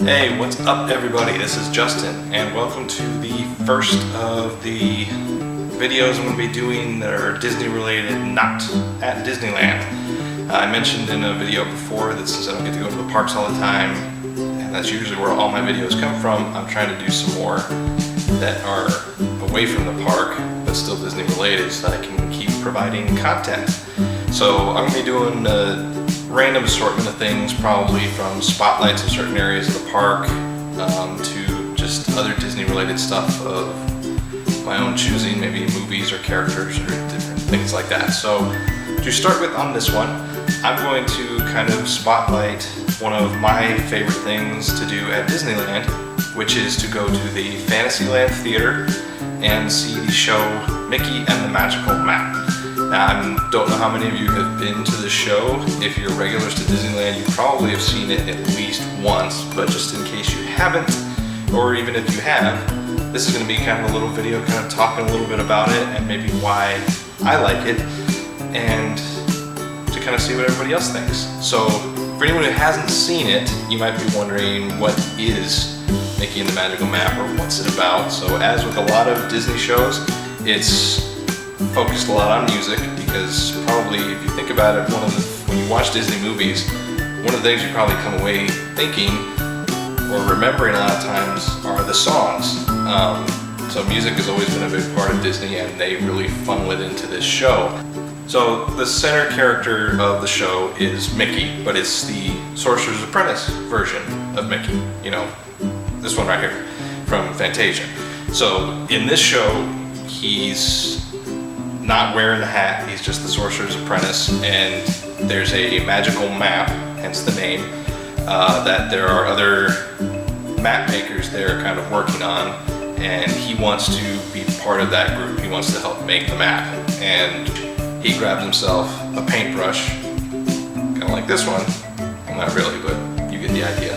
Hey, what's up everybody? This is Justin and welcome to the first of the videos I'm going to be doing that are Disney related, not at Disneyland. I mentioned in a video before that since I don't get to go to the parks all the time, and that's usually where all my videos come from, I'm trying to do some more that are away from the park but still Disney related so that I can keep providing content. So I'm going to be doing a random assortment of things, probably from spotlights of certain areas of the park to just other Disney related stuff of my own choosing, maybe movies or characters or different things like that. So to start with on this one, I'm going to kind of spotlight one of my favorite things to do at Disneyland, which is to go to the Fantasyland Theater and see the show Mickey and the Magical Map. Now, I don't know how many of you have been to the show. If you're regulars to Disneyland, you probably have seen it at least once, but just in case you haven't, or even if you have, this is going to be kind of a little video kind of talking a little bit about it and maybe why I like it, and to kind of see what everybody else thinks. So, for anyone who hasn't seen it, you might be wondering what is Mickey and the Magical Map, or what's it about? So, as with a lot of Disney shows, it's focused a lot on music, because probably if you think about it, when you watch Disney movies, one of the things you probably come away thinking or remembering a lot of times are the songs. So music has always been a big part of Disney, and they really funnel it into this show. So the center character of the show is Mickey, but it's the Sorcerer's Apprentice version of Mickey. You know, this one right here from Fantasia. So in this show, he's not wearing the hat, he's just the Sorcerer's Apprentice, and there's a magical map, hence the name, that there are other map makers there kind of working on, and he wants to be part of that group. He wants to help make the map, and he grabs himself a paintbrush, kind of like this one, well, not really, but you get the idea,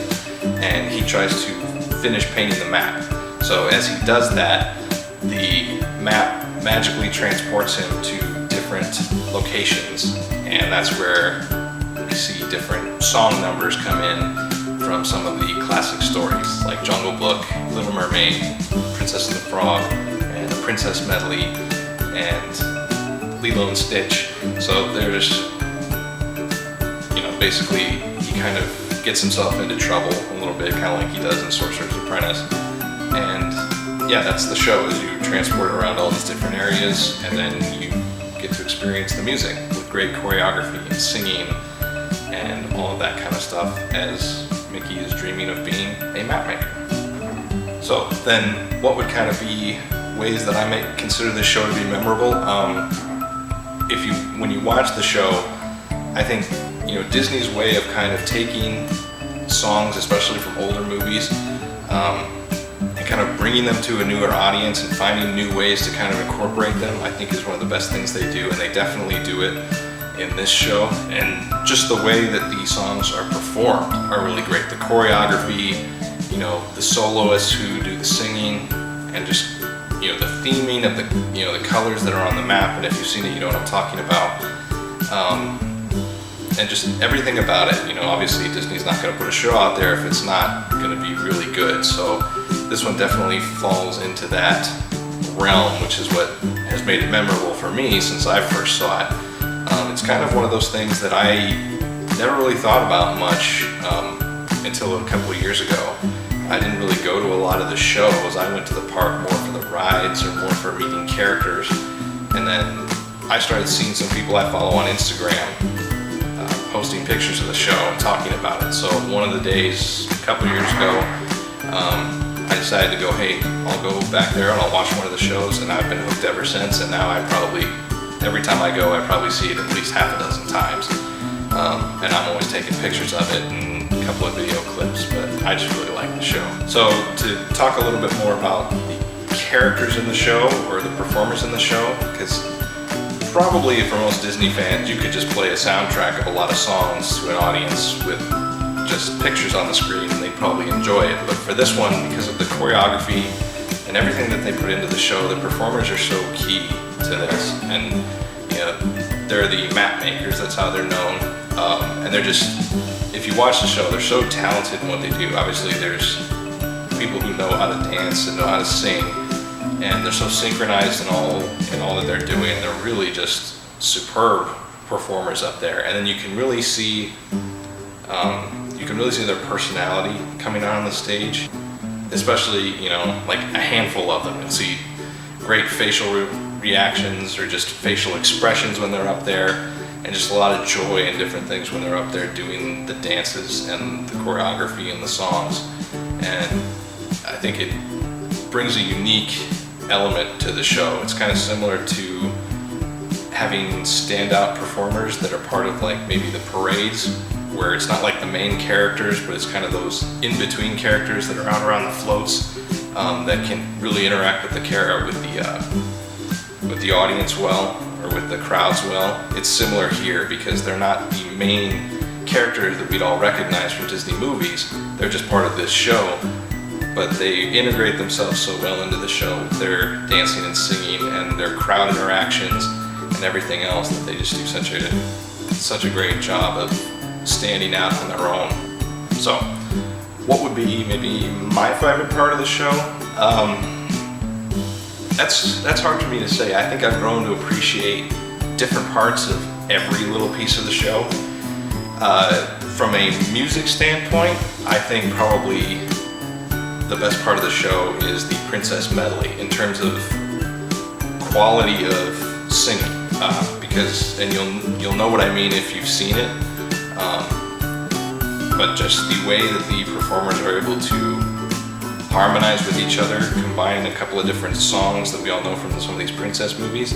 and he tries to finish painting the map. So as he does that, the map magically transports him to different locations, and that's where we see different song numbers come in from some of the classic stories like Jungle Book, Little Mermaid, Princess and the Frog, and the Princess Medley, and Lilo and Stitch. So there's, basically he kind of gets himself into trouble a little bit, kind of like he does in Sorcerer's Apprentice. And yeah, that's the show, is you transport around all these different areas, and then you get to experience the music with great choreography and singing and all of that kind of stuff as Mickey is dreaming of being a map maker. So then what would kind of be ways that I might consider this show to be memorable? When you watch the show, I think Disney's way of kind of taking songs, especially from older movies, kind of bringing them to a newer audience and finding new ways to kind of incorporate them, I think is one of the best things they do, and they definitely do it in this show. And just the way that these songs are performed are really great. The choreography, the soloists who do the singing, and just the theming of the colors that are on the map, and if you've seen it, you know what I'm talking about. And just everything about it. Obviously Disney's not going to put a show out there if it's not going to be really good. So this one definitely falls into that realm, which is what has made it memorable for me since I first saw it. It's kind of one of those things that I never really thought about much until a couple of years ago. I didn't really go to a lot of the shows. I went to the park more for the rides or more for meeting characters. And then I started seeing some people I follow on Instagram posting pictures of the show and talking about it. So one of the days, a couple years ago, I decided to go, hey, I'll go back there and I'll watch one of the shows, and I've been hooked ever since, and now every time I go, I probably see it at least half a dozen times. And I'm always taking pictures of it and a couple of video clips, but I just really like the show. So to talk a little bit more about the characters in the show, or the performers in the show, because probably for most Disney fans, you could just play a soundtrack of a lot of songs to an audience with just pictures on the screen and they'd probably enjoy it. But for this one, because of the choreography and everything that they put into the show, the performers are so key to this. And they're the map makers, that's how they're known. And they're just, if you watch the show, they're so talented in what they do. Obviously there's people who know how to dance and know how to sing, and they're so synchronized in all that they're doing. They're really just superb performers up there, and then you can really see their personality coming out on the stage, especially, you know, like a handful of them. You'll see great facial reactions or just facial expressions when they're up there, and just a lot of joy and different things when they're up there doing the dances and the choreography and the songs. And I think it brings a unique element to the show. It's kind of similar to having standout performers that are part of like maybe the parades, where it's not like the main characters, but it's kind of those in-between characters that are out around the floats that can really interact with the audience well, or with the crowds well. It's similar here because they're not the main characters that we'd all recognize from Disney movies. They're just part of this show, but they integrate themselves so well into the show with their dancing and singing and their crowd interactions and everything else, that they just do such a great job of standing out on their own. So what would be maybe my favorite part of the show? That's hard for me to say. I think I've grown to appreciate different parts of every little piece of the show. From a music standpoint, I think probably the best part of the show is the Princess Medley in terms of quality of singing, because, and you'll know what I mean if you've seen it, but just the way that the performers are able to harmonize with each other, combine a couple of different songs that we all know from some of these princess movies,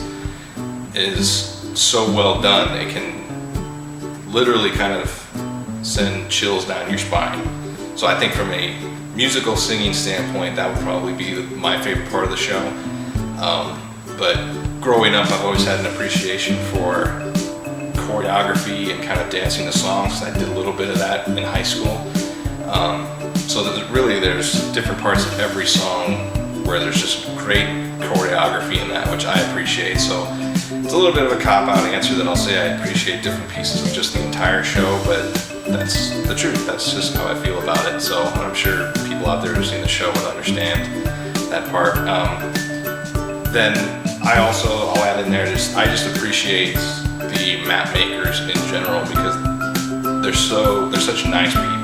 is so well done. It can literally kind of send chills down your spine. So I think from a musical singing standpoint, that would probably be my favorite part of the show. But growing up, I've always had an appreciation for choreography and kind of dancing the songs. I did a little bit of that in high school. So there's different parts of every song where there's just great choreography in that, which I appreciate. So it's a little bit of a cop-out answer that I'll say I appreciate different pieces of just the entire show, but that's the truth. That's just how I feel about it. So I'm sure people out there who've seen the show would understand that part. Then I'll add in there, I just appreciate the mapmakers in general, because they're such nice people.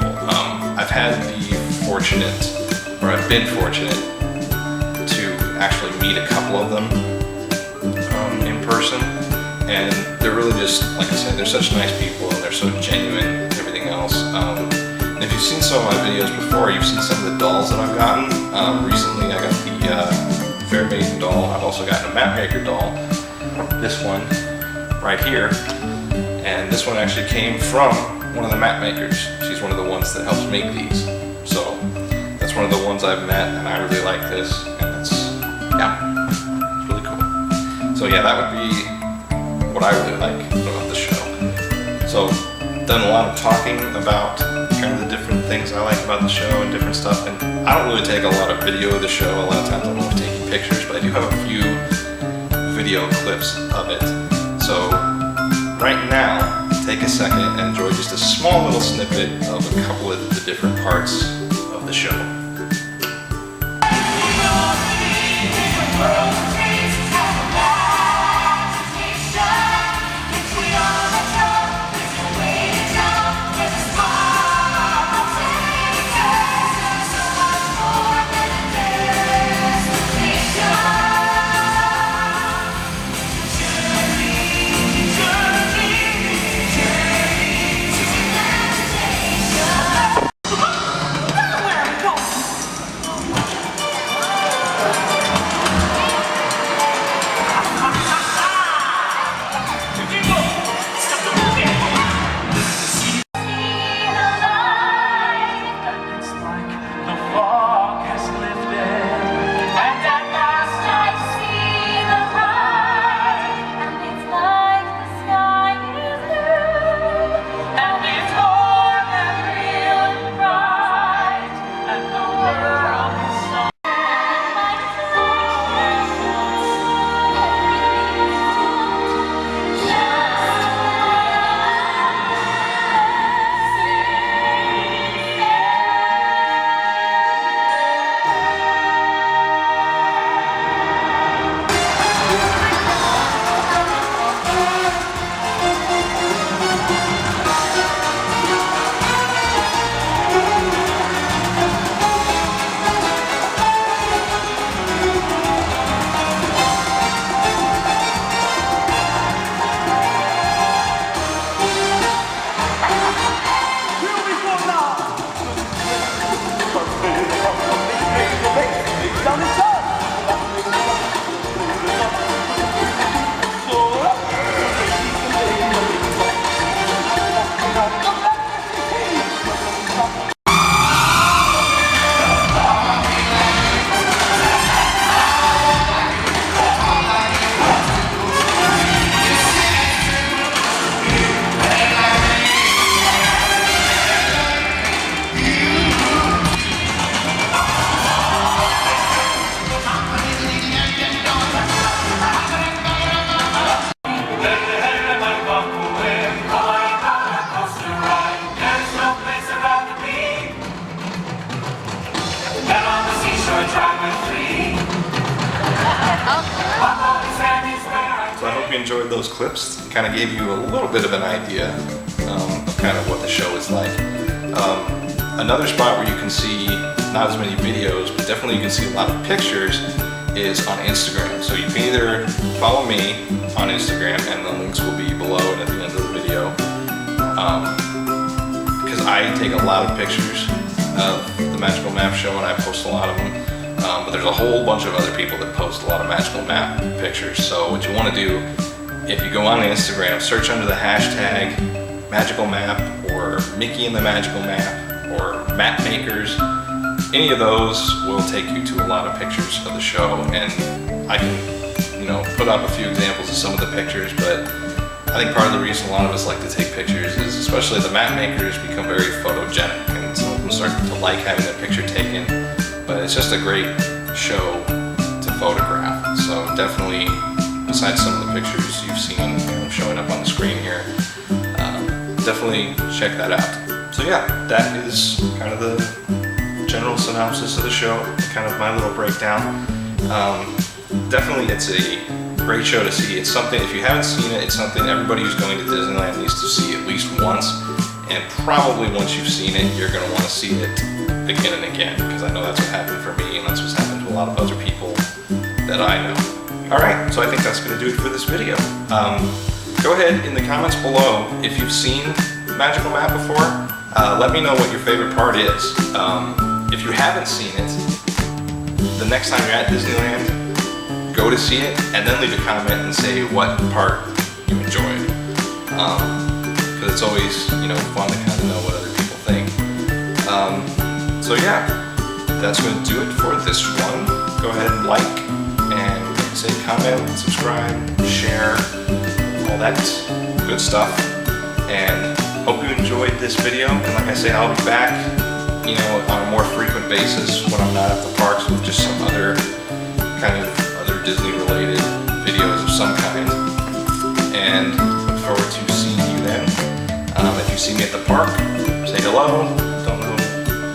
I've been fortunate to actually meet a couple of them in person, and they're really just, like I said, they're such nice people and they're so genuine and everything else. And if you've seen some of my videos before, you've seen some of the dolls that I've gotten. Recently I got the Fair Maiden doll. I've also gotten a Mapmaker doll, this one right here, and this one actually came from one of the Mapmakers. She's one of the ones that helps make these. So that's one of the ones I've met, and I really like this, and it's really cool. So yeah, that would be what I really like about the show. So done a lot of talking about kind of the different things I like about the show and different stuff, and I don't really take a lot of video of the show. A lot of times I don't love taking pictures, but I do have a few video clips of it. So right now, take a second and enjoy just a small little snippet of a couple of the different parts of the show. you enjoyed those clips. It kind of gave you a little bit of an idea of kind of what the show is like. Another spot where you can see not as many videos, but definitely you can see a lot of pictures is on Instagram. So you can either follow me on Instagram, and the links will be below and at the end of the video. Because I take a lot of pictures of the Magical Map Show and I post a lot of them. But there's a whole bunch of other people that post a lot of Magical Map pictures. So what you want to do, if you go on Instagram, search under the hashtag Magical Map or Mickey and the Magical Map or mapmakers. Any of those will take you to a lot of pictures of the show, and I can, put up a few examples of some of the pictures, but I think part of the reason a lot of us like to take pictures is especially the map makers become very photogenic, and some of them start to like having their picture taken, but it's just a great show to photograph. So definitely, besides some of the pictures you've seen showing up on the screen here, definitely check that out. So yeah, that is kind of the general synopsis of the show, kind of my little breakdown. Definitely it's a great show to see. It's something, if you haven't seen it, it's something everybody who's going to Disneyland needs to see at least once, and probably once you've seen it, you're going to want to see it again and again, because I know that's what happened for me, and that's what's happened to a lot of other people that I know. Alright, so I think that's going to do it for this video. Go ahead in the comments below if you've seen Magical Map before. Let me know what your favorite part is. If you haven't seen it, the next time you're at Disneyland, go to see it and then leave a comment and say what part you enjoyed. Because it's always, fun to kind of know what other people think. So yeah, that's going to do it for this one. Go ahead and like and say comment, subscribe, share, all that good stuff. And hope you enjoyed this video. And like I say, I'll be back, on a more frequent basis when I'm not at the parks with just some other Disney related videos of some kind. And look forward to seeing you then. If you see me at the park, say hello. Don't know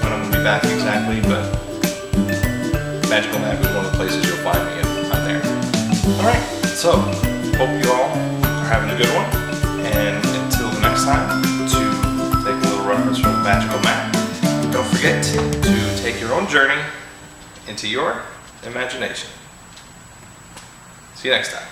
when I'm going to be back exactly, but Magical Map is one of the places you'll find me if I'm there. Alright, so hope you all are having a good one. And until the next time, to take a little reference from the Magical Map, don't forget to take your own journey into your imagination. See you next time.